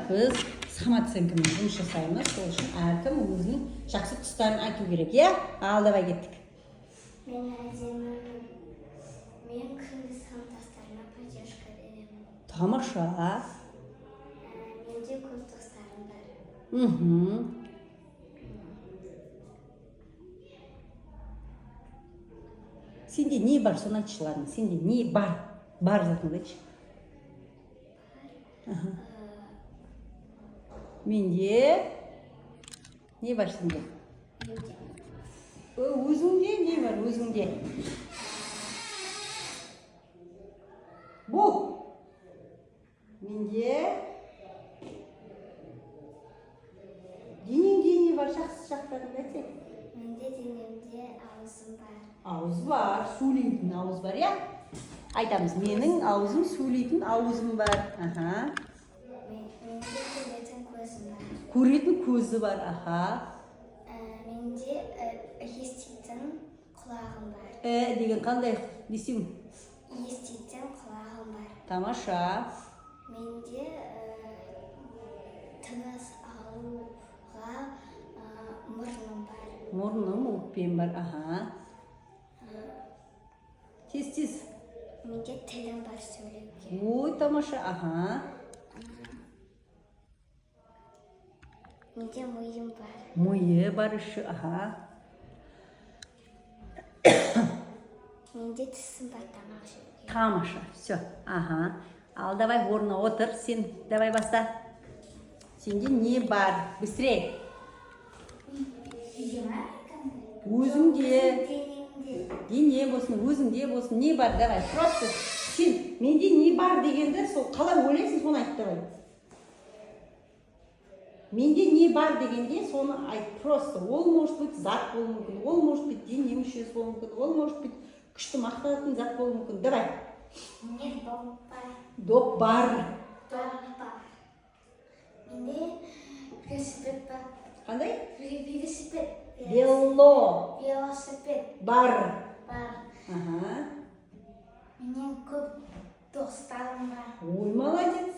біз самооценкамен жұмыс жасаймыз. Сол үшін әркім өзінің жақсы тұстарын айту керек, иә? Ал, давай кеттік. Мен әдемімін. Мен күнде сыныптастарыма поддержка беремін. Тамаша. Менде көп достарым бар. Сенде не бар, соны айтшы, ладно. Сенде не бар? Бар затыңды айтшы. Менде не бар сенде? Өзіңде не бар, өзіңде? Бұл. Менде денеңде не бар, жақсы жақтарыңды айтсай. Менде денемде аузым бар. Ауыз бар, сөйлейтін ауыз бар, иә? Айтамыз, менің аузым сөйлейтін аузым бар. Менде көретін көзім бар. Көретін көзі бар, Менде еститін құлағым бар. Деген қандай десең? Еститін құлағым бар. Тамаша. Менде тыныс алуға мұрным бар. Мұрным, өкпем бар, Тез. Менде тілім бар сөйлеуге. Ой, тамаша, Менде миым бар. Миы бар үші, Менде тісім бар тамақ жеуге. Тамаша, все, Ал, давай орнына отыр, сен давай баста. Сенде не бар? Быстрее. Өзіңде. Дене болсын, өзіңде болсын, не бар, давай, просто сен, менде не бар дегенді, сол қалай ойлайсың, соны айт, давай. Менде не бар дегенде, соны айт, просто. Ол может быть зат болуы мүмкін, ол может быть дене мүшесі болуы мүмкін, ол может быть күшті мақтанатын зат болуы мүмкін, давай. Менде доп бар. Доп бар. Менде велосипед бар. Қандай? Велосипед. Велосипед. Бар. Менен көп достарым бар. Ой, молодец.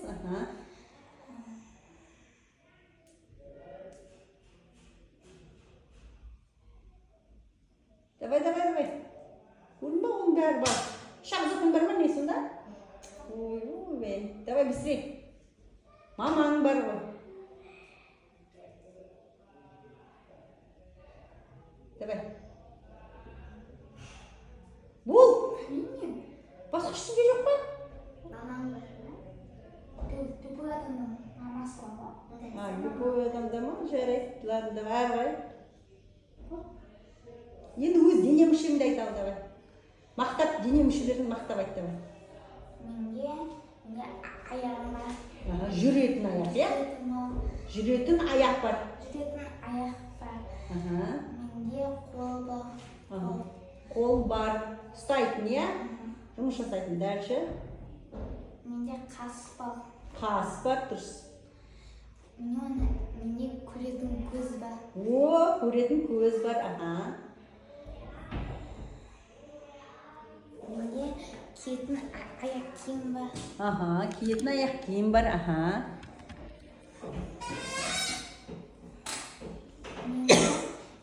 Давай. Көрдің ба, оның бәрі бар. Шағзатың бар ма, не сонда? Ой, давай быстрее. Мамаң бар ғой. Давай. Бұл? Басқа ештеңе жоқ па? Мамаң бар ма? Любой адамның мамасы бар ма? Любой адамда ма? Жарайды. Ладно, давай, әрі. Енді өз дене мүшемді айтамын, давай. Мақтап, дене мүшелерін мақтап айт, давай. Менде аяғым бар. Жүретін аяқ, иә? Жүретін аяқ бар. Менде қол бар. Қол бар. Ұстайтын, иә? Жұмыс жасайтын, дальше. Менде қас бар. Қас бар, дұрыс. Менде көретін көз бар. Көретін көз бар, Менде киетін аяқ киім бар. Киетін аяқ киім бар,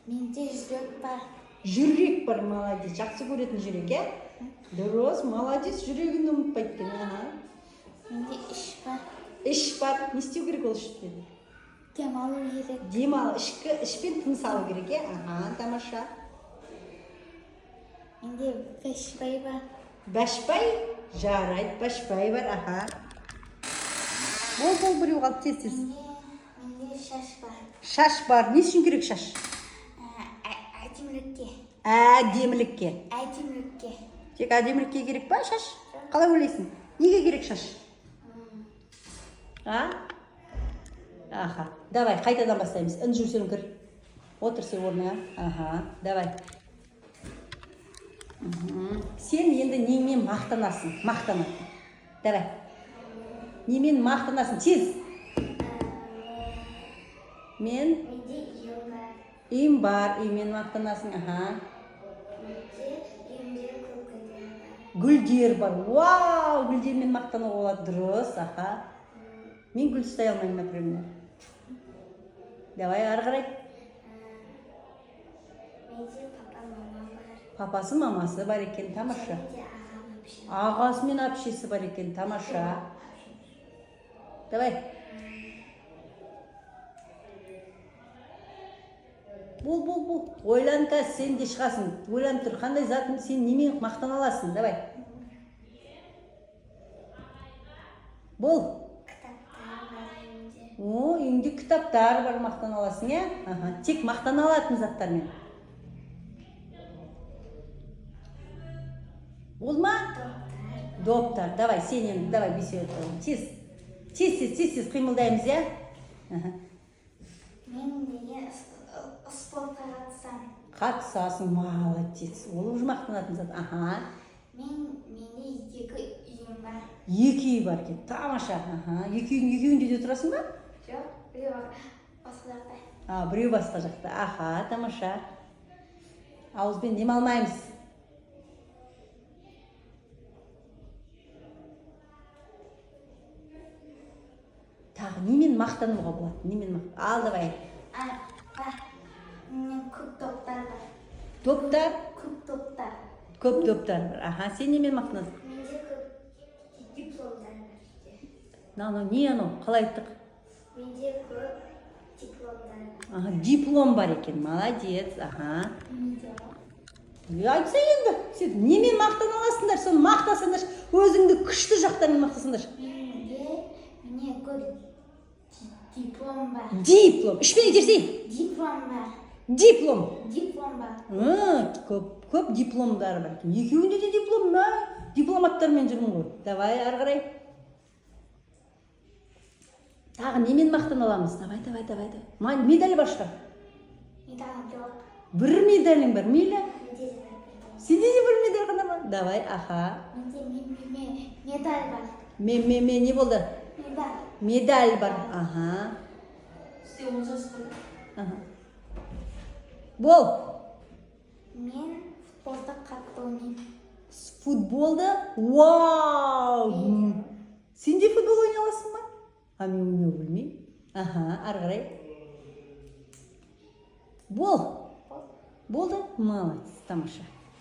Менде жүрек бар. Жүрек бар, молодец. Жақсы көретін жүрек, е? Дұрыс, молодец, жүрегін ұмытпайды. Менде іш бар. Іш бар. Не істеу керек ол ішпен? Демалу керек. Демал, ішпен тыныс алу керек, е? Тамаша. Менде бәшбай бар. Бәшбай? Жарайды, бәшбай бар, Бол, біреу қалып, тез. Менде шаш бар. Шаш бар. Не үшін керек шаш? Әдемілікке. Әдемілікке. Тек әдемілікке керек па шаш? Қалай ойлайсың? Неге керек шаш? Давай, қайтадан бастаймыз. Жүрсең кір. Отыр сен орныңа. Давай. Сен енді немен мақтанасың? Давай. Немен мақтанасың? Тез. Менде үйім бар. Үймен мақтанасың. Менде үйімде көп гүлдер бар. Вау, гүлдермен мақтануға болады. Дұрыс, Мен гүл ұстай алмаймын, например. Давай, ары қарай. Менде папа, мама бар. Папасы, мамасы бар екен, тамаша. Менде ағам, әпшем. Ағасы мен әпшесі бар екен, тамаша. Давай. Бол. Ойлан қазір, сен де шығасың. Ойлан тұр, қандай затын сен немен мақтан аласың, давай. Бол. Кітаптар бар менде. О, үйіңде кітаптар бар, мақтан аласың, е? Тек мақтан алатын заттармен. Бол ма? Доптар. Давай, сен енді, давай, бесеу. Тез қимылдаймыз, е? Мен деген спортқа қатысам. Қатысасың, молодец. Ол уже мақтанатын зат. Менде 2 үйім бар. 2 үй бар екен, тамаша. Екеуінде де тұрасың ба? Жоқ, біреу басқа жақта. Біреу басқа жақта. Тамаша. Ауызбен демалмаймыз. Тағы немен мақтануға болады? Немен мақтан? Ал, давай. Менде көп топтар бар. Топтар? Көп топтар. Көп топтар бар. Сен немен мақтанасың? Менде көп дипломдар бар. Не анау? Қалай айттық? Менде көп дипломдар бар. Диплом бар екен, молодец. Менде Айтса енді, сен немен мақтан аласыңдар, соны мақтасыңдар, өзіңді күшті жақтармен мақтасыңдар. Менде көп диплом бар. Диплом. Үшпен етерсей. Диплом бар. Диплом бар. Көп дипломдар бар. Екеуінде де диплом, дипломаттармен жүрмін ғой. Давай, ары қарай. Тағы немен мақтан аламыз? Давай. Медаль бар шығар. Медаль жоқ. Бір медалің бар, мейлі? Сенде де бір медаль ғана бар? Давай, Менде медаль бар. Не болды? Медаль бар. Бол. Мен футболда қатты ойнаймын. Футболды? Вау! Сен де футбол ойнай аласың ба? Мен ойнау білмеймін. Ары қарай. Болды? Молодец, тамаша.